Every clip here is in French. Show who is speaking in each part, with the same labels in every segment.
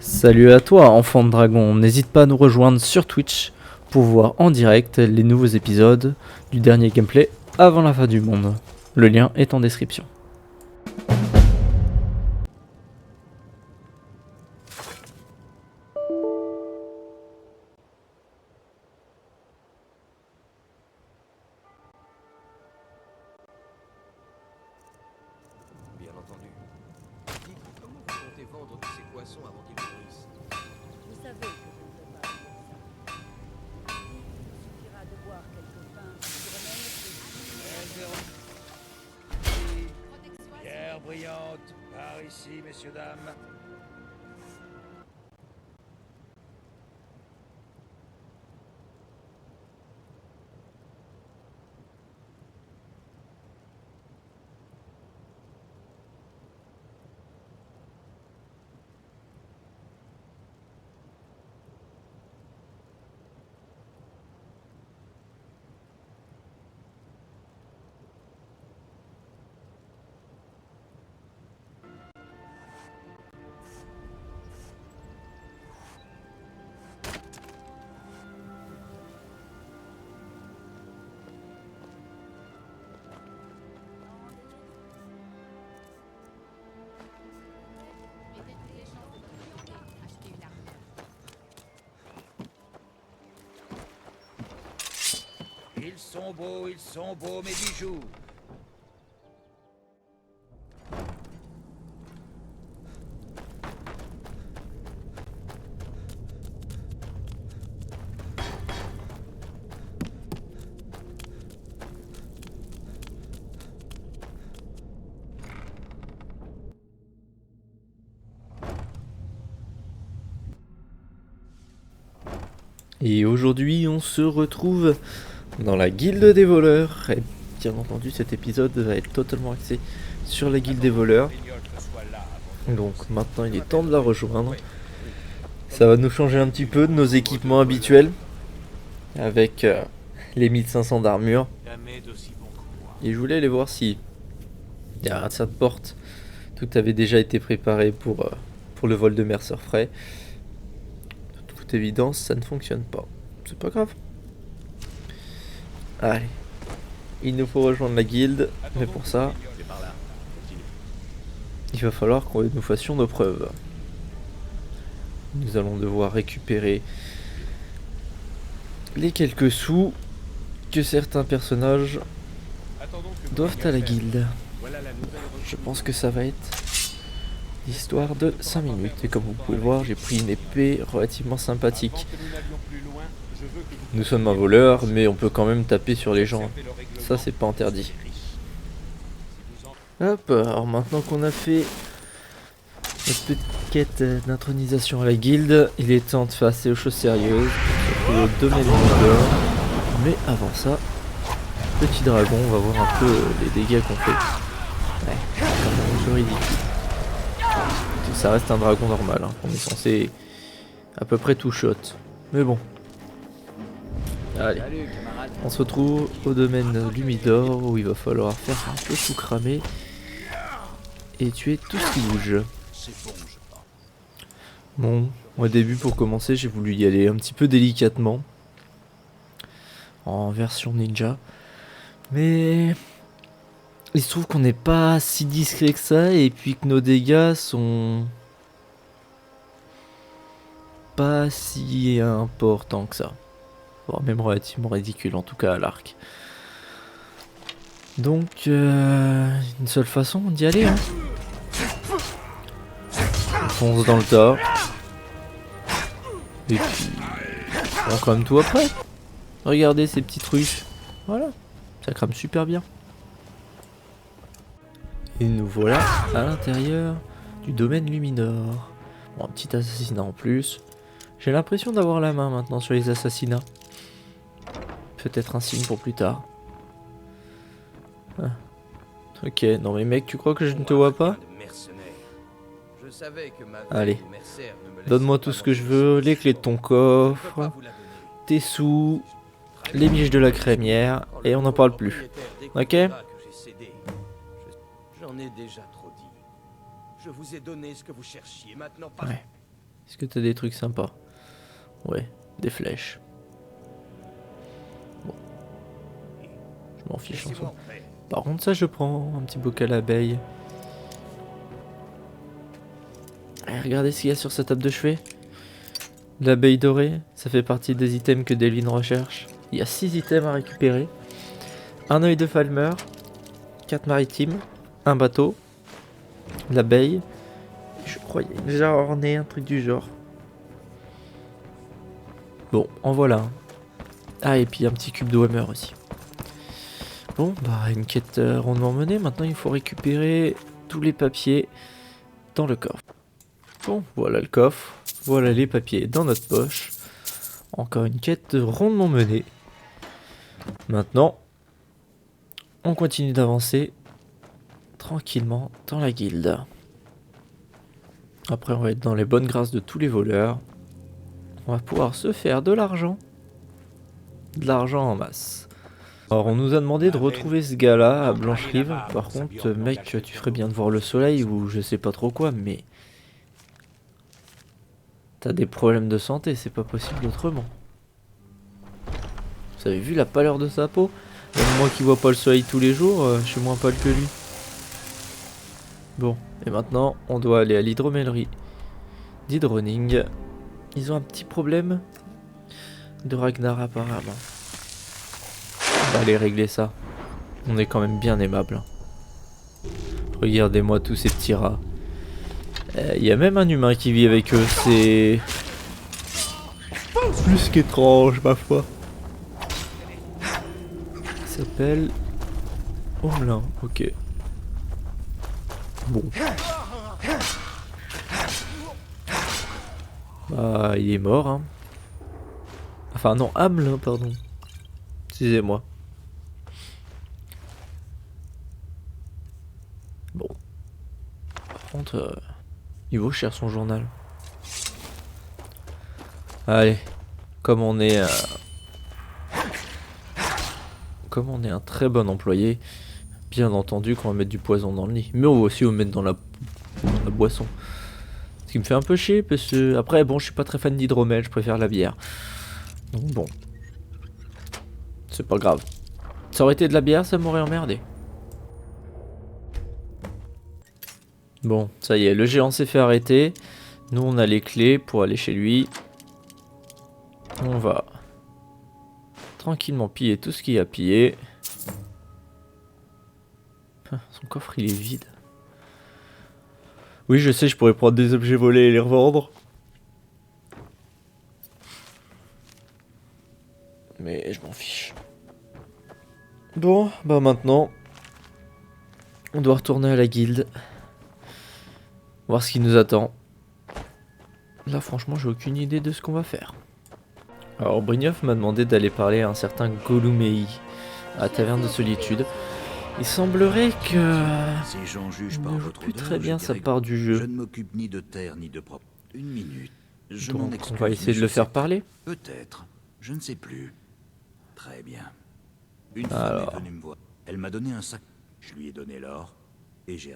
Speaker 1: Salut à toi, enfant de dragon. N'hésite pas à nous rejoindre sur Twitch pour voir en direct les nouveaux épisodes du dernier gameplay avant la fin du monde. Le lien est en description.
Speaker 2: Bien entendu. Dites, comment vous comptez vendre tous ces poissons avant qu'ils pourrissent?
Speaker 3: Vous savez que je ne peux pas faire ça. Il me suffira de boire quelques pains d'hydromel
Speaker 4: Pierre brillante, par ici, messieurs, dames. Ils sont beaux, mes bijoux.
Speaker 1: Et aujourd'hui, on se retrouve dans la guilde des voleurs. Et bien entendu, cet épisode va être totalement axé sur la guilde des voleurs. Donc maintenant, il est temps de la rejoindre. Ça va nous changer un petit peu de nos équipements habituels. Avec les 1500 d'armure. Et je voulais aller voir si derrière cette porte, tout avait déjà été préparé pour le vol de Mercer Frey. De toute évidence, ça ne fonctionne pas. C'est pas grave. Allez. Il nous faut rejoindre la guilde. Mais pour ça, il va falloir que nous fassions nos preuves. Nous allons devoir récupérer les quelques sous que certains personnages doivent à la guilde. Je pense que ça va être l'histoire de 5 minutes. Et comme vous pouvez le voir, j'ai pris une épée relativement sympathique. Nous sommes un voleur, mais on peut quand même taper sur les gens. Ça, c'est pas interdit. Hop, alors maintenant qu'on a fait notre petite quête d'intronisation à la guilde, il est temps de passer aux choses sérieuses, surtout au domaine du Mordor. Mais avant ça, petit dragon, on va voir un peu les dégâts qu'on fait. Ouais, c'est quand même un peu ridicule. Ça reste un dragon normal, hein. On est censé à peu près tout shot. Mais bon. Allez, on se retrouve au domaine du Midor où il va falloir faire un peu tout cramer et tuer tout ce qui bouge. Bon, au début pour commencer j'ai voulu y aller un petit peu délicatement en version ninja, mais il se trouve qu'on n'est pas si discret que ça et puis que nos dégâts sont pas si importants que ça, voire même relativement ridicules, en tout cas à l'arc. Donc une seule façon d'y aller, hein. On fonce dans le tas. Et puis on crame tout après. Regardez ces petites ruches. Voilà, ça crame super bien. Et nous voilà à l'intérieur du domaine Luminor. Bon, un petit assassinat en plus. J'ai l'impression d'avoir la main maintenant sur les assassinats. Peut-être un signe pour plus tard. Ah. Ok, non mais mec, tu crois que je ne te vois pas? Allez, donne-moi tout ce que je veux, les clés de ton coffre, tes sous, les miches de la crémière, et on n'en parle plus. Ok?
Speaker 2: J'en ai déjà trop dit. Je vous ai donné ce que vous cherchiez, maintenant pas.
Speaker 1: Ouais. Est-ce que t'as des trucs sympas? Ouais, des flèches. Bon. Je m'en fiche en soi. Par contre ça je prends, un petit bocal à abeille. Et regardez ce qu'il y a sur sa table de chevet. L'abeille dorée, ça fait partie des items que Delvin recherche. Il y a 6 items à récupérer. Un œil de Falmer, 4 maritimes, un bateau, l'abeille, je crois qu'il y a une jarre ornée, un truc du genre. Bon, en voilà un. Ah, et puis un petit cube de Hammer aussi. Bon, bah une quête rondement menée. Maintenant il faut récupérer tous les papiers dans le coffre. Bon, voilà le coffre, voilà les papiers dans notre poche. Encore une quête rondement menée. Maintenant, on continue d'avancer tranquillement dans la guilde. Après on va être dans les bonnes grâces de tous les voleurs. On va pouvoir se faire de l'argent. De l'argent en masse. Alors on nous a demandé de retrouver ce gars là à Blancherive. Par contre mec, tu ferais bien de voir le soleil ou je sais pas trop quoi, mais t'as des problèmes de santé, c'est pas possible autrement. Vous avez vu la pâleur de sa peau? Même moi qui vois pas le soleil tous les jours, je suis moins pâle que lui. Bon, et maintenant on doit aller à l'hydromellerie d'Hydroning. Ils ont un petit problème de Ragnar apparemment. On va aller régler ça. On est quand même bien aimable. Regardez-moi tous ces petits rats. Il y a même un humain qui vit avec eux, c'est plus qu'étrange ma foi. Il s'appelle Homelin, ok. Bon. Bah il est mort hein. Enfin non, Hamelin pardon. Excusez-moi. Bon. Par contre, il vaut cher son journal. Allez, comme on est un très bon employé, bien entendu qu'on va mettre du poison dans le lit. Mais on va aussi le mettre dans la boisson. Ce qui me fait un peu chier parce que après bon je suis pas très fan d'hydromel, je préfère la bière. Donc bon. C'est pas grave. Ça aurait été de la bière, ça m'aurait emmerdé. Bon, ça y est, le géant s'est fait arrêter. Nous on a les clés pour aller chez lui. On va tranquillement piller tout ce qu'il y a à piller. Son coffre il est vide. Oui je sais, je pourrais prendre des objets volés et les revendre. Mais je m'en fiche. Bon, bah maintenant on doit retourner à la guilde. Voir ce qui nous attend. Là franchement j'ai aucune idée de ce qu'on va faire. Alors Brynjolf m'a demandé d'aller parler à un certain Golumei à la taverne de solitude. Il semblerait que
Speaker 4: Si j'en juge
Speaker 1: il
Speaker 4: par
Speaker 1: ne joue
Speaker 4: votre
Speaker 1: plus
Speaker 4: odeur,
Speaker 1: très bien
Speaker 4: je
Speaker 1: sa
Speaker 4: dirais
Speaker 1: part du
Speaker 4: que Je
Speaker 1: jeu.
Speaker 4: ne m'occupe ni de terre ni de propre. Une minute. Je m'en
Speaker 1: Donc on
Speaker 4: excuse,
Speaker 1: va essayer
Speaker 4: mais
Speaker 1: de le
Speaker 4: je
Speaker 1: faire
Speaker 4: sais-
Speaker 1: parler.
Speaker 4: Peut-être. Je ne sais plus. Très bien. Une
Speaker 1: Alors.
Speaker 4: femme est venue me voir. Elle m'a donné un sac. Je lui ai donné l'or. Et j'ai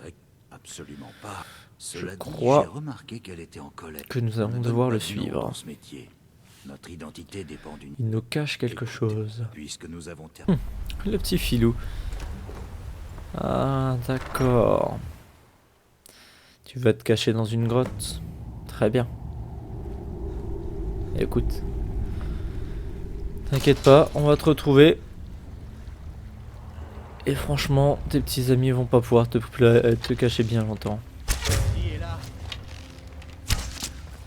Speaker 4: absolument pas. Cela dit,
Speaker 1: crois
Speaker 4: j'ai remarqué qu'elle était en colère.
Speaker 1: que nous
Speaker 4: On
Speaker 1: allons
Speaker 4: ne donne
Speaker 1: devoir
Speaker 4: pas
Speaker 1: le
Speaker 4: de nom
Speaker 1: suivre.
Speaker 4: dans ce métier. Notre identité dépend d'une...
Speaker 1: Il nous cache quelque
Speaker 4: Écoute,
Speaker 1: chose.
Speaker 4: Puisque nous avons terminé.
Speaker 1: Le petit filou. Ah d'accord. Tu vas te cacher dans une grotte. Très bien. Écoute. T'inquiète pas, on va te retrouver. Et franchement, tes petits amis vont pas pouvoir te cacher bien longtemps.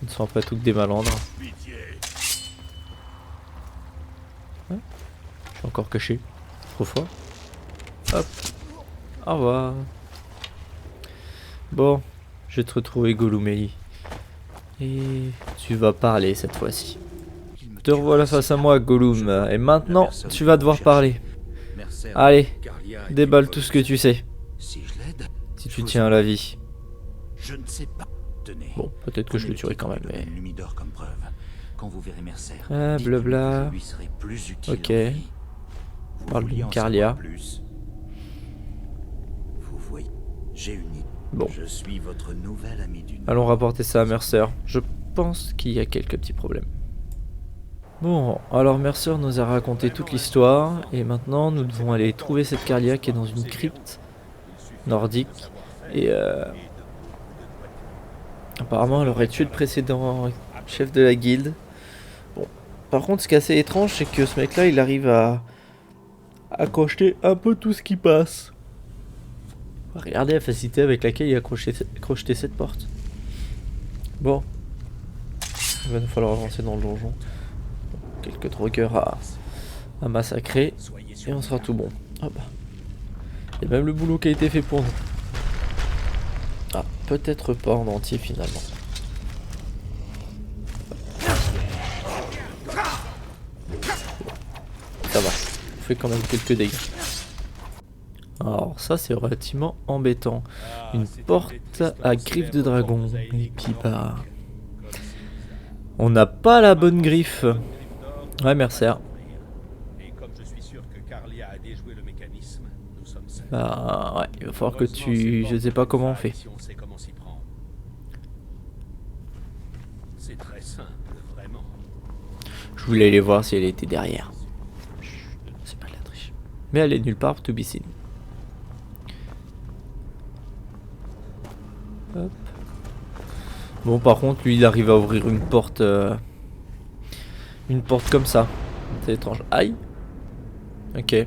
Speaker 1: Ils ne sont pas tous que des malandres. Ouais, je suis encore caché. Trop fort. Hop. Au revoir. Bon, je vais te retrouver Golumei. Et tu vas parler cette fois-ci. Te revoilà face à moi, Gollum. Et maintenant, tu vas devoir parler. Allez, déballe tout ce que tu sais.
Speaker 4: Si je l'aide,
Speaker 1: Si tu tiens à la vie.
Speaker 4: je ne sais pas. Tenez.
Speaker 1: Bon, peut-être que je le tuerai quand même, mais...
Speaker 4: Lumidor comme preuve. Quand vous verrez Mercer,
Speaker 1: Ah,
Speaker 4: dites-lui
Speaker 1: blabla.
Speaker 4: que je lui serai plus utile
Speaker 1: Ok.
Speaker 4: en vie. Vous
Speaker 1: Parle
Speaker 4: vouliez
Speaker 1: d'une
Speaker 4: en
Speaker 1: Carlia.
Speaker 4: savoir plus. Vous voyez, j'ai une idée.
Speaker 1: Bon.
Speaker 4: Je suis votre nouvel ami du Nord.
Speaker 1: Allons rapporter ça à Mercer. Je pense qu'il y a quelques petits problèmes. Bon, alors Mercer nous a raconté toute l'histoire, et maintenant nous devons aller trouver cette Carlia qui est dans une crypte nordique, et apparemment elle aurait tué le précédent chef de la guilde. Bon, par contre ce qui est assez étrange, c'est que ce mec là il arrive à crocheter un peu tout ce qui passe. Regardez la facilité avec laquelle il a crocheté cette porte. Bon, il va nous falloir avancer dans le donjon. Quelques drogueurs à massacrer et on sera tout bon. Ah bah. Il y a même le boulot qui a été fait pour nous. Ah, peut-être pas en entier finalement. Ça va, on fait quand même quelques dégâts. Alors ça c'est relativement embêtant. Une porte à griffes de dragon. Et puis bah... on n'a pas la bonne griffe. Ouais, Mercer.
Speaker 5: Et comme je suis sûr que Carlia a déjoué le mécanisme, nous sommes seuls.
Speaker 1: Bah ouais, il va falloir que tu... je sais pas comment on fait.
Speaker 5: Si on sait comment s'y prendre. C'est très simple, vraiment.
Speaker 1: Je voulais aller voir si elle était derrière. C'est pas de la triche. Mais elle est nulle part, to be seen. Hop. Bon, par contre, lui, il arrive à ouvrir une porte comme ça. C'est étrange. Aïe. Ok.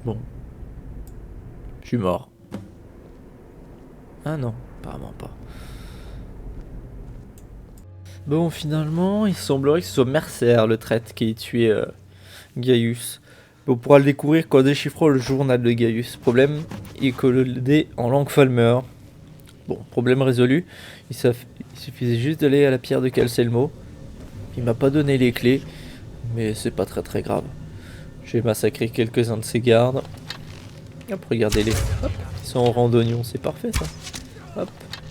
Speaker 1: Bon. Je suis mort. Ah non, apparemment pas. Bon, finalement, il semblerait que ce soit Mercer, le traître, qui ait tué Gaius. On pourra le découvrir quand on déchiffrera le journal de Gaius. Problème, il est codé en langue Falmer. Bon, problème résolu. Il suffisait juste d'aller à la pierre de Calcelmo. Il m'a pas donné les clés, mais c'est pas très grave. J'ai massacré quelques-uns de ses gardes. Hop, regardez-les. Hop, ils sont en randonnion, c'est parfait ça. Hop,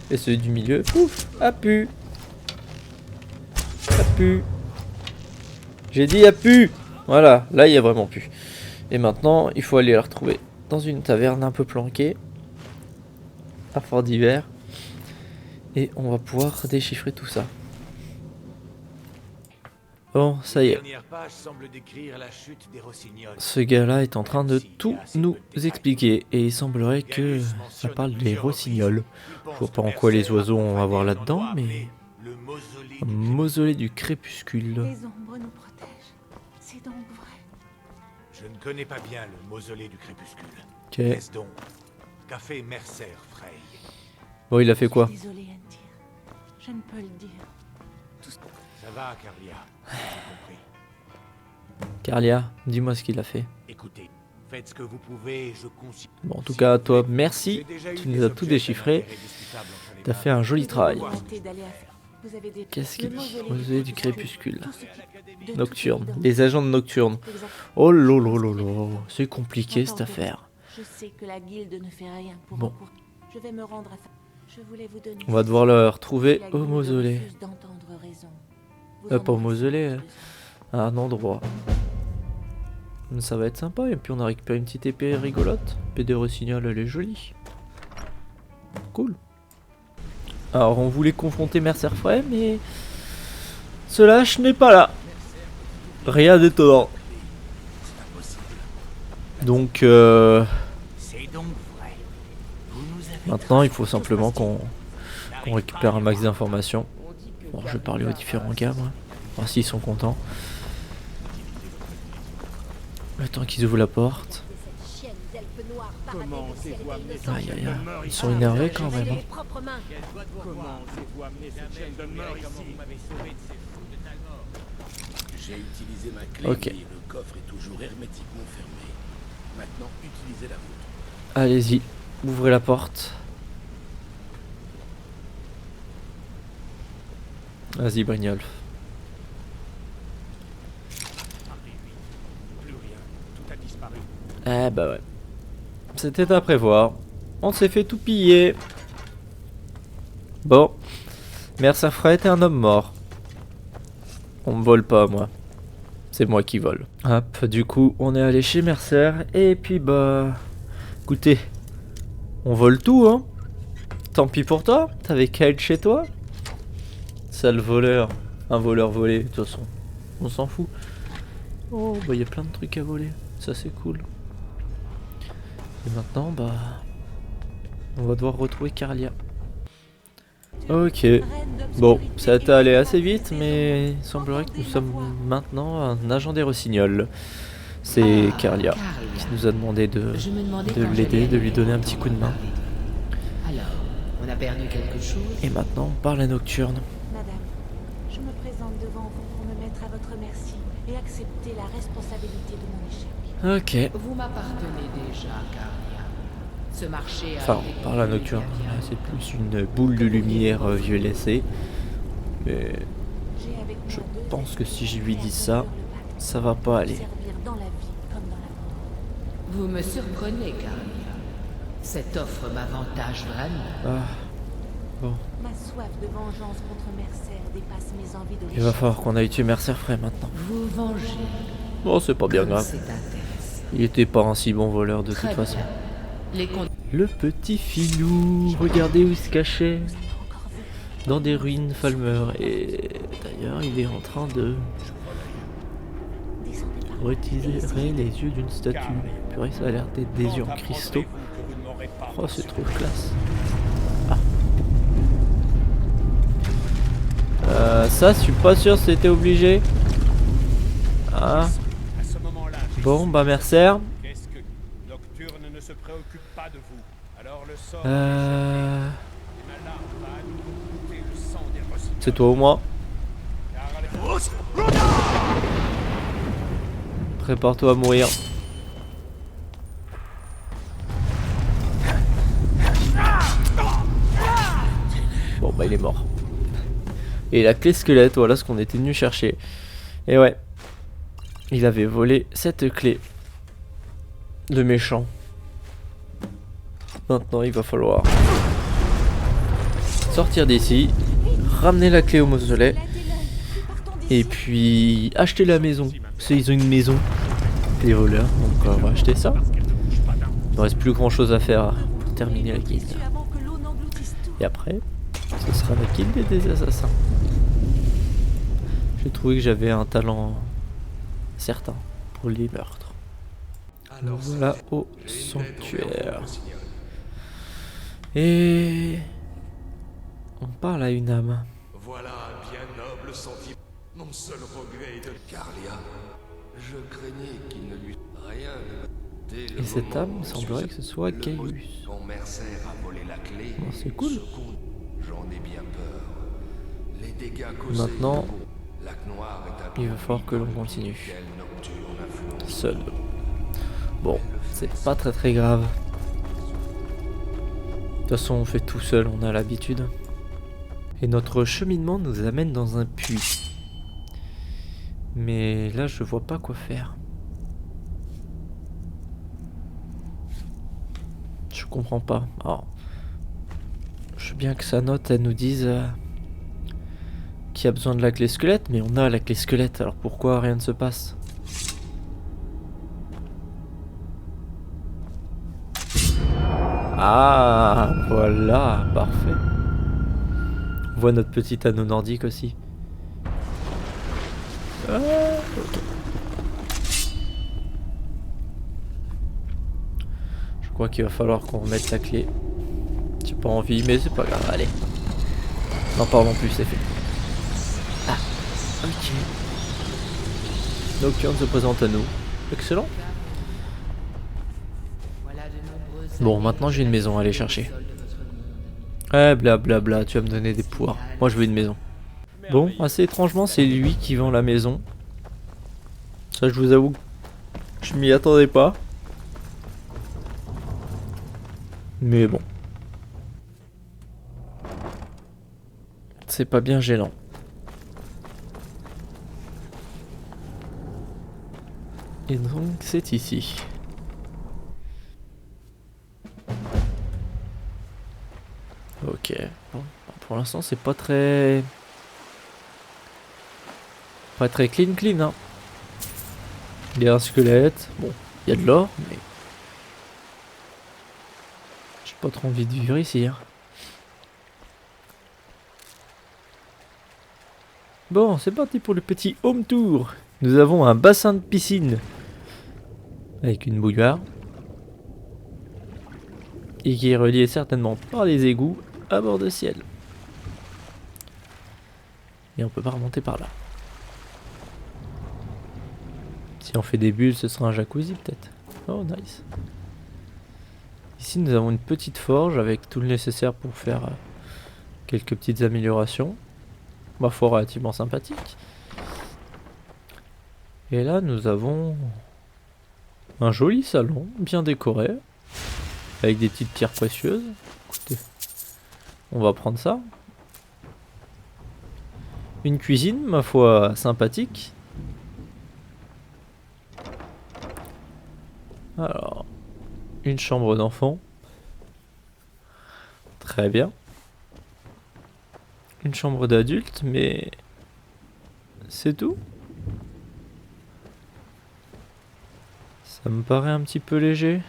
Speaker 1: et ceux du milieu, ouf, a pu. A pu. J'ai dit a pu. Voilà, là il y a vraiment pu. Et maintenant, il faut aller la retrouver dans une taverne un peu planquée, à Fort d'Hiver, et on va pouvoir déchiffrer tout ça. Bon, ça y est. Ce gars-là est en train de tout nous expliquer, et il semblerait que ça parle des rossignols. Je vois pas en quoi les oiseaux ont à voir là-dedans, mais... un mausolée du crépuscule.
Speaker 3: Les ombres nous protègent. C'est donc vrai.
Speaker 4: Je ne connais pas bien le mausolée du crépuscule.
Speaker 1: Ok.
Speaker 4: Qu'est-ce donc? Qu'a fait Mercer, Frey?
Speaker 1: Bon, il a fait quoi?
Speaker 3: Désolée, Entir. Je ne peux le dire.
Speaker 4: Ça va, Carlia. J'ai compris.
Speaker 1: Carlia, dis-moi ce qu'il a fait.
Speaker 4: Écoutez, faites ce que vous pouvez, je considère.
Speaker 1: Bon, en tout cas, toi, merci. Tu nous as tout déchiffré. T'as fait un joli travail. Qu'est-ce qu'il dit? Mausolée du crépuscule. Nocturne. Les agents de Nocturne. Oh lolo, c'est compliqué cette affaire.
Speaker 3: Je sais que la guilde ne fait rien pour
Speaker 1: Bon.
Speaker 3: Je vais me rendre à... Je voulais vous donner...
Speaker 1: On va devoir le retrouver
Speaker 3: La
Speaker 1: au
Speaker 3: guilde
Speaker 1: mausolée.
Speaker 3: refuse d'entendre raison. Vous
Speaker 1: Pas au
Speaker 3: en aurez
Speaker 1: mausolée,
Speaker 3: sans doute
Speaker 1: à un endroit. Ça va être sympa, et puis on a récupéré une petite épée rigolote. Épée de rossignol, elle est jolie. Cool. Alors on voulait confronter Mercer Frey, mais ce lâche n'est pas là. Rien d'étonnant. Donc maintenant il faut simplement qu'on récupère un max d'informations. Bon, je vais parler aux différents gars, moi. Voir s'ils sont contents. Le temps qu'ils ouvrent la porte. Aïe aïe aïe. Ils sont énervés quand même. Hein.
Speaker 2: J'ai utilisé ma clé,
Speaker 1: Ok.
Speaker 2: mais le coffre est toujours hermétiquement fermé. Maintenant, utilisez la vôtre.
Speaker 1: Allez-y, ouvrez la porte. Vas-y, Brignoles. Eh bah ouais. C'était à prévoir. On s'est fait tout piller. Bon. Mercer Frey est un homme mort. On me vole pas, moi. C'est moi qui vole. Hop, du coup, on est allé chez Mercer. Et puis, bah... écoutez, on vole tout, hein. Tant pis pour toi. T'avais qu'à être chez toi. sale voleur. Un voleur volé, de toute façon. On s'en fout. Oh, bah il y a plein de trucs à voler. Ça c'est cool. Et maintenant, bah... on va devoir retrouver Carlia. Ok. Bon, ça a allé assez vite, mais il semblerait que nous sommes maintenant un agent des Rossignols. C'est Carlia qui nous a demandé de l'aider, de lui donner un petit coup de main.
Speaker 6: Alors, on a perdu quelque chose?
Speaker 1: Et maintenant, on parle à Nocturne.
Speaker 3: Madame, je me présente devant vous pour me mettre à votre merci et accepter la responsabilité de mon échec.
Speaker 1: Ok.
Speaker 6: Vous m'appartenez déjà, Carlia. Ce marché a
Speaker 1: Enfin,
Speaker 6: été
Speaker 1: on parle à Nocturne.
Speaker 6: construit
Speaker 1: Là,
Speaker 6: bien
Speaker 1: c'est plus une boule de lumière violacée. Mais
Speaker 3: J'ai avec moi
Speaker 1: je
Speaker 3: deux
Speaker 1: pense que si je
Speaker 3: esprits
Speaker 1: lui
Speaker 3: prêts à
Speaker 1: dis ça,
Speaker 3: accomplir le pacte,
Speaker 1: ça va pas aller.
Speaker 3: servir dans la vie comme dans la mort.
Speaker 6: Vous me surprenez, Carlia. Cette offre m'avantage vraiment.
Speaker 1: Ah. Bon,
Speaker 3: Ma soif de vengeance contre Mercer dépasse mes envies de
Speaker 1: il va falloir qu'on aille tuer Mercer Frey maintenant.
Speaker 6: Vous vengez.
Speaker 1: Bon, c'est pas bien
Speaker 6: Comme
Speaker 1: grave.
Speaker 6: c'est intéressant.
Speaker 1: Il était pas un si bon voleur de toute
Speaker 6: Très
Speaker 1: façon.
Speaker 6: bien. Les con-
Speaker 1: Le petit filou, regardez où il se cachait. Dans des ruines Falmer. Et d'ailleurs, il est en train de retirer les yeux d'une statue. Purée, ça a l'air d'être des yeux en cristaux. Oh, c'est trop classe. Ça, je suis pas sûr si c'était obligé. Ah.
Speaker 5: À ce moment-là,
Speaker 1: Bon, bah Mercer.
Speaker 5: qu'est-ce que Nocturne ne se préoccupe pas de vous. Alors le sort
Speaker 1: Euh...
Speaker 5: et ma larme va à nouveau goûter le sang des Rossignols.
Speaker 1: C'est toi ou moi?
Speaker 5: Car
Speaker 1: Prépare-toi à mourir. Bon bah il est mort. Et la clé squelette, voilà ce qu'on était venu chercher. Et ouais, il avait volé cette clé. Le méchant. Maintenant il va falloir sortir d'ici, ramener la clé au mausolée, et puis acheter la maison. C'est ils ont une maison, les voleurs, donc on va acheter ça. Il ne reste plus grand chose à faire pour terminer la guilde.
Speaker 3: Avant que l'eau n'engloutisse tout.
Speaker 1: Et après, ce sera la guilde des assassins. J'ai trouvé que j'avais un talent certain pour les meurtres. Nous voilà au sanctuaire. Et on parle à une âme.
Speaker 7: Voilà un bien noble sentiment. Mon seul regret est de Carlia. Je craignais qu'il ne lui rien de... Dès le
Speaker 1: Et cette
Speaker 7: moment
Speaker 1: âme
Speaker 7: où
Speaker 1: semblerait que ce soit
Speaker 7: le
Speaker 1: Gaius.
Speaker 7: Quand Mercer a volé la clé,
Speaker 1: Bon, c'est cool.
Speaker 7: j'en ai bien peur. Les dégâts causés.
Speaker 1: Maintenant,
Speaker 7: Lac Noir est un
Speaker 1: il va falloir que l'on continue.
Speaker 7: Quelle nocturne influence.
Speaker 1: Seul. Bon, c'est pas très grave. De toute façon, on fait tout seul, on a l'habitude. Et notre cheminement nous amène dans un puits. Mais là, je vois pas quoi faire. Je comprends pas. Alors, je veux bien que sa note, elle nous dise qu'il y a besoin de la clé squelette, mais on a la clé squelette, alors pourquoi rien ne se passe? Ah, voilà, parfait. On voit notre petit anneau nordique aussi. Ah, ok. Je crois qu'il va falloir qu'on remette la clé. J'ai pas envie, mais c'est pas grave, allez. N'en parlons plus, c'est fait. Ah, ok. Nocturne se présente à nous. Excellent.
Speaker 6: Voilà de nombreuses
Speaker 1: Bon,
Speaker 6: années
Speaker 1: maintenant
Speaker 6: que
Speaker 1: j'ai une maison à aller
Speaker 6: j'habite
Speaker 1: chercher.
Speaker 6: au sol de votre monde.
Speaker 1: Eh, blablabla, tu vas me donner des pouvoirs. Moi, je veux une maison. Bon, assez étrangement, c'est lui qui vend la maison. Ça, je vous avoue, je m'y attendais pas. Mais bon. C'est pas bien gênant. Et donc, c'est ici. Ok. Bon, pour l'instant, c'est pas très... Pas très clean, hein. Il y a un squelette. Bon, il y a de l'or, mais... J'ai pas trop envie de vivre ici, hein. Bon, c'est parti pour le petit home tour. Nous avons un bassin de piscine avec une bouilloire et qui est relié certainement par les égouts à bord de ciel. Et on peut pas remonter par là. Si on fait des bulles, ce sera un jacuzzi peut-être. Oh, nice. Ici, nous avons une petite forge avec tout le nécessaire pour faire quelques petites améliorations. Ma foi, relativement sympathique. Et là, nous avons un joli salon, bien décoré, avec des petites pierres précieuses. Écoutez, on va prendre ça. Une cuisine, ma foi, sympathique. Alors, une chambre d'enfant. Très bien. Une chambre d'adulte, mais c'est tout. Ça me paraît un petit peu léger.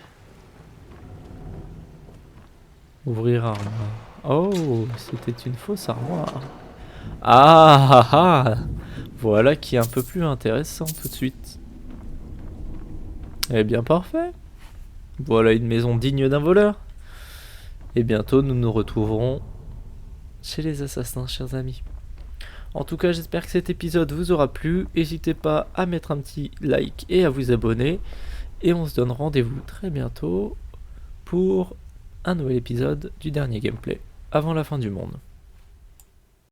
Speaker 1: Ouvrir armoire. Oh, c'était une fausse armoire. Ah, ah, ah. Voilà qui est un peu plus intéressant tout de suite. Eh bien, parfait. Voilà une maison digne d'un voleur. Et bientôt, nous nous retrouverons chez les assassins, chers amis. En tout cas, j'espère que cet épisode vous aura plu. N'hésitez pas à mettre un petit like et à vous abonner. Et on se donne rendez-vous très bientôt pour un nouvel épisode du dernier gameplay avant la fin du monde.